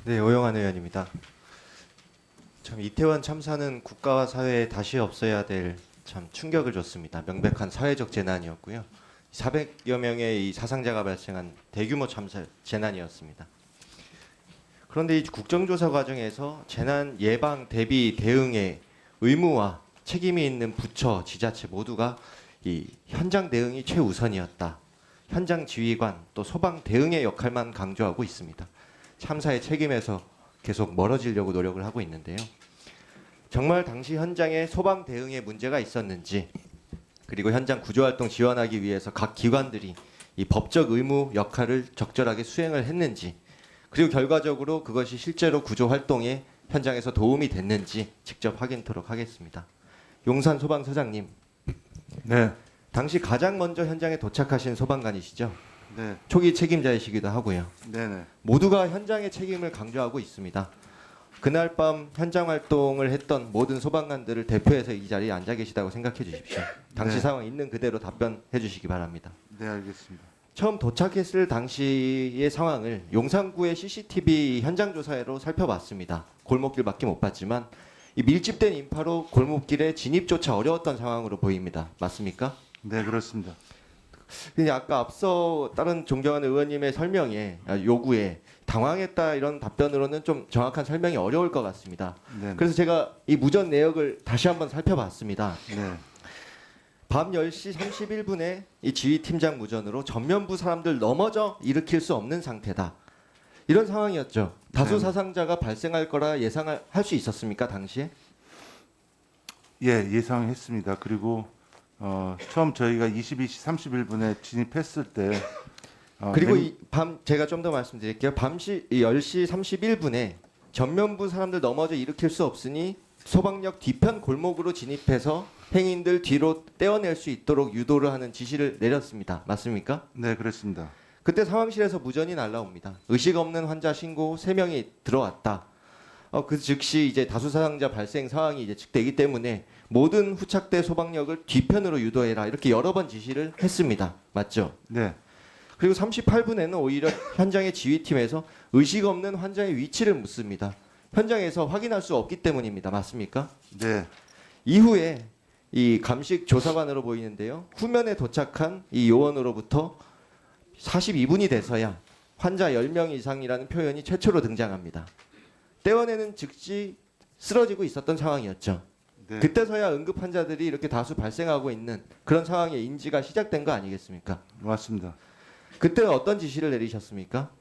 네, 오영환 의원입니다. 참 이태원 참사는 국가와 사회에 다시 없어야 될 참 충격을 줬습니다. 명백한 사회적 재난이었고요. 400여 명의 이 사상자가 발생한 대규모 참사 재난이었습니다. 그런데 이 국정조사 과정에서 재난 예방, 대비, 대응의 의무와 책임이 있는 부처, 지자체 모두가 이 현장 대응이 최우선이었다. 현장 지휘관 또 소방 대응의 역할만 강조하고 있습니다. 참사의 책임에서 계속 멀어지려고 노력을 하고 있는데요. 정말 당시 현장에 소방 대응에 문제가 있었는지, 그리고 현장 구조활동 지원하기 위해서 각 기관들이 이 법적 의무 역할을 적절하게 수행을 했는지, 그리고 결과적으로 그것이 실제로 구조 활동에 현장에서 도움이 됐는지 직접 확인토록 하겠습니다. 용산 소방서장님, 네, 당시 가장 먼저 현장에 도착하신 소방관이시죠? 네, 초기 책임자이시기도 하고요. 네. 모두가 현장의 책임을 강조하고 있습니다. 그날 밤 현장 활동을 했던 모든 소방관들을 대표해서 이 자리에 앉아 계시다고 생각해 주십시오. 당시 네. 상황 있는 그대로 답변해 주시기 바랍니다. 네, 알겠습니다. 처음 도착했을 당시의 상황을 용산구의 CCTV 현장 조사로 살펴봤습니다. 골목길밖에 못 봤지만 이 밀집된 인파로 골목길에 진입조차 어려웠던 상황으로 보입니다. 맞습니까? 네, 그렇습니다. 근데 아까 앞서 다른 존경하는 의원님의 설명에 요구에 당황했다 이런 답변으로는 좀 정확한 설명이 어려울 것 같습니다. 네, 그래서 제가 이 무전 내역을 다시 한번 살펴봤습니다. 네, 밤 10시 31분에 이 지휘팀장 무전으로 전면부 사람들 넘어져 일으킬 수 없는 상태다. 이런 상황이었죠. 다수 네. 사상자가 발생할 거라 예상할 수 있었습니까, 당시에? 예, 예상했습니다. 그리고 처음 저희가 22시 31분에 진입했을 때 그리고 이 밤 제가 좀 더 말씀드릴게요. 밤 10시 31분에 전면부 사람들 넘어져 일으킬 수 없으니 소방역 뒤편 골목으로 진입해서 행인들 뒤로 떼어낼 수 있도록 유도를 하는 지시를 내렸습니다. 맞습니까? 네, 그렇습니다. 그때 상황실에서 무전이 날라옵니다. 의식 없는 환자 신고 3명이 들어왔다. 그 즉시 이제 다수 사상자 발생 상황이 이제 측되기 때문에 모든 후착대 소방력을 뒤편으로 유도해라. 이렇게 여러 번 지시를 했습니다. 맞죠? 네, 그리고 38분에는 오히려 현장의 지휘팀에서 의식 없는 환자의 위치를 묻습니다. 현장에서 확인할 수 없기 때문입니다. 맞습니까? 네, 이후에 이 감식 조사관으로 보이는데요. 후면에 도착한 이 요원으로부터 42분이 돼서야 환자 10명 이상이라는 표현이 최초로 등장합니다. 떼어내는 즉시 쓰러지고 있었던 상황이었죠. 네. 그때서야 응급 환자들이 이렇게 다수 발생하고 있는 그런 상황의 인지가 시작된 거 아니겠습니까? 맞습니다. 그때는 어떤 지시를 내리셨습니까?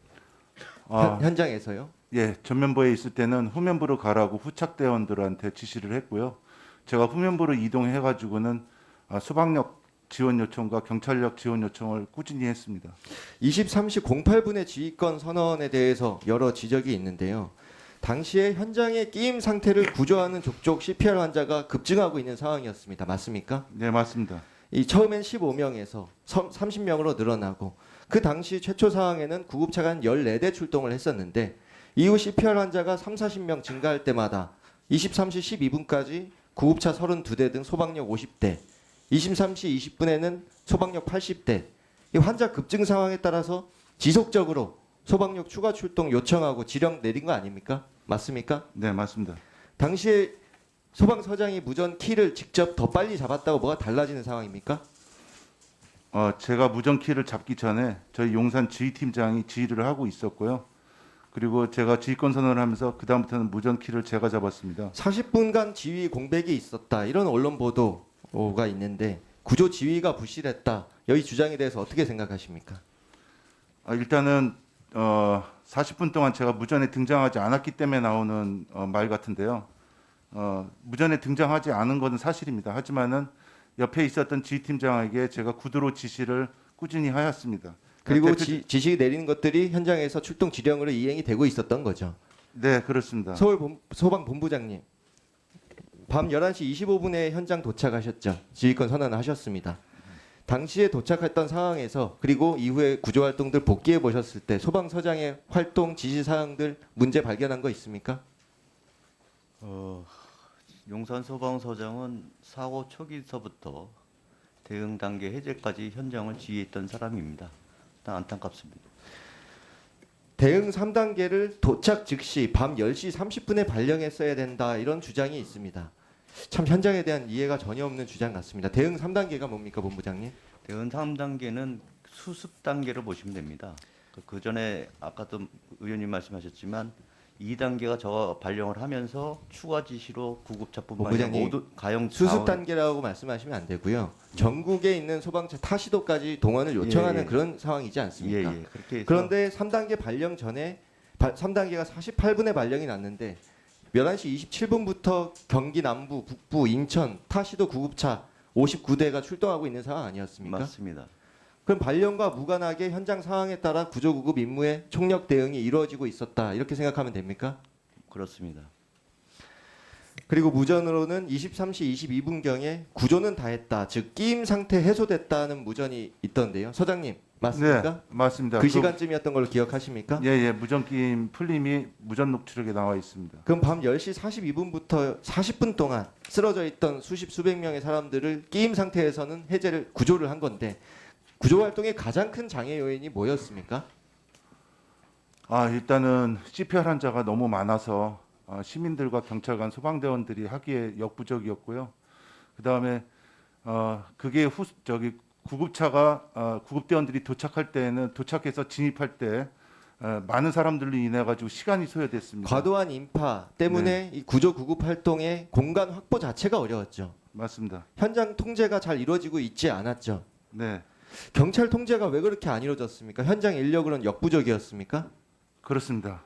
현장에서요? 예, 전면부에 있을 때는 후면부로 가라고 후착대원들한테 지시를 했고요. 제가 후면부로 이동해가지고는 소방력 지원 요청과 경찰력 지원 요청을 꾸준히 했습니다. 23시 08분의 지휘권 선언에 대해서 여러 지적이 있는데요. 당시에 현장의 끼임 상태를 구조하는 족족 CPR 환자가 급증하고 있는 상황이었습니다. 맞습니까? 네, 맞습니다. 이 처음엔 15명에서 30명으로 늘어나고 그 당시 최초 상황에는 구급차가 한 14대 출동을 했었는데 이후 CPR 환자가 3, 40명 증가할 때마다 23시 12분까지 구급차 32대 등 소방력 50대, 23시 20분에는 소방력 80대. 이 환자 급증 상황에 따라서 지속적으로 소방력 추가 출동 요청하고 지령 내린 거 아닙니까? 맞습니까? 네, 맞습니다. 당시에 소방서장이 무전 키를 직접 더 빨리 잡았다고 뭐가 달라지는 상황입니까? 제가 무전키를 잡기 전에 저희 용산 지휘팀장이 지휘를 하고 있었고요. 그리고 제가 지휘권 선언을 하면서 그 다음부터는 무전키를 제가 잡았습니다. 40분간 지휘 공백이 있었다. 이런 언론 보도가 있는데 구조 지휘가 부실했다. 여기 주장에 대해서 어떻게 생각하십니까? 일단은 40분 동안 제가 무전에 등장하지 않았기 때문에 나오는 말 같은데요. 무전에 등장하지 않은 것은 사실입니다. 하지만은 옆에 있었던 지휘팀장에게 제가 구두로 지시를 꾸준히 하였습니다. 그리고 지시 내리는 것들이 현장에서 출동 지령으로 이행이 되고 있었던 거죠. 네, 그렇습니다. 소방본부장님, 밤 11시 25분에 현장 도착하셨죠. 지휘권 선언을 하셨습니다. 당시에 도착했던 상황에서 그리고 이후에 구조활동들 복귀해 보셨을 때 소방서장의 활동 지시사항들 문제 발견한 거 있습니까? 용산 소방서장은 사고 초기서부터 대응 단계 해제까지 현장을 지휘했던 사람입니다. 일단 안타깝습니다. 대응 3단계를 도착 즉시 밤 10시 30분에 발령했어야 된다 이런 주장이 있습니다. 참 현장에 대한 이해가 전혀 없는 주장 같습니다. 대응 3단계가 뭡니까, 본부장님? 대응 3단계는 수습 단계로 보시면 됩니다. 그 전에 아까도 의원님 말씀하셨지만 2단계가 저 발령을 하면서 추가 지시로 구급차뿐만 아니라 본부장님, 모두 가용 수습 자원 단계라고 말씀하시면 안 되고요. 전국에 있는 소방차 타시도까지 동원을 요청하는 예. 그런 상황이지 않습니까? 예, 예. 그렇게 해서 그런데 3단계 발령 전에 3단계가 48분에 발령이 났는데 11시 27분부터 경기 남부, 북부, 인천 타시도 구급차 59대가 출동하고 있는 상황 아니었습니까? 맞습니다. 그럼 발령과 무관하게 현장 상황에 따라 구조구급 임무의 총력 대응이 이루어지고 있었다 이렇게 생각하면 됩니까? 그렇습니다. 그리고 무전으로는 23시 22분경에 구조는 다 했다. 즉 끼임 상태 해소됐다는 무전이 있던데요. 서장님 맞습니까? 네, 맞습니다. 그 시간쯤이었던 걸로 기억하십니까? 예, 무전 끼임 풀림이 무전 녹취록에 나와 있습니다. 그럼 밤 10시 42분부터 40분 동안 쓰러져 있던 수십 수백 명의 사람들을 끼임 상태에서는 해제를 구조를 한 건데 구조 활동의 가장 큰 장애 요인이 뭐였습니까? 일단은 CPR 환자가 너무 많아서 시민들과 경찰관, 소방대원들이 하기에 역부족이었고요. 그다음에 그게 구급차가 구급대원들이 도착할 때는 도착해서 진입할 때 많은 사람들로 인해 가지고 시간이 소요됐습니다. 과도한 인파 때문에 이 구조 구급 활동의 공간 확보 자체가 어려웠죠. 맞습니다. 현장 통제가 잘 이루어지고 있지 않았죠. 네, 경찰 통제가 왜 그렇게 안 이루어졌습니까? 현장 인력으로는 역부족이었습니까? 그렇습니다.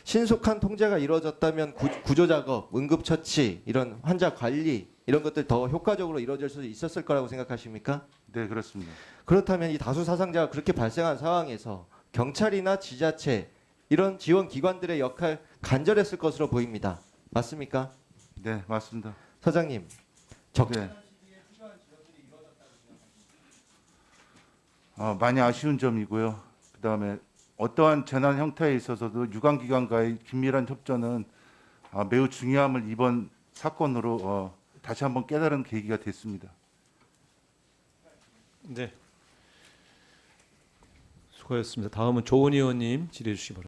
신속한 통제가 이루어졌다면 구조 작업, 응급 처치, 이런 환자 관리 이런 것들 더 효과적으로 이루어질 수 있었을 거라고 생각하십니까? 네, 그렇습니다. 그렇다면 이 다수 사상자가 그렇게 발생한 상황에서 경찰이나 지자체 이런 지원 기관들의 역할 간절했을 것으로 보입니다. 맞습니까? 네, 맞습니다. 서장님, 네. 많이 아쉬운 점이고요. 그다음에 어떠한 재난 형태에 있어서도 유관기관과의 긴밀한 협조는 매우 중요함을 이번 사건으로 다시 한번 깨달은 계기가 됐습니다. 네. 수고하셨습니다. 다음은 조은 의원님 질의해 주시기 바랍니다.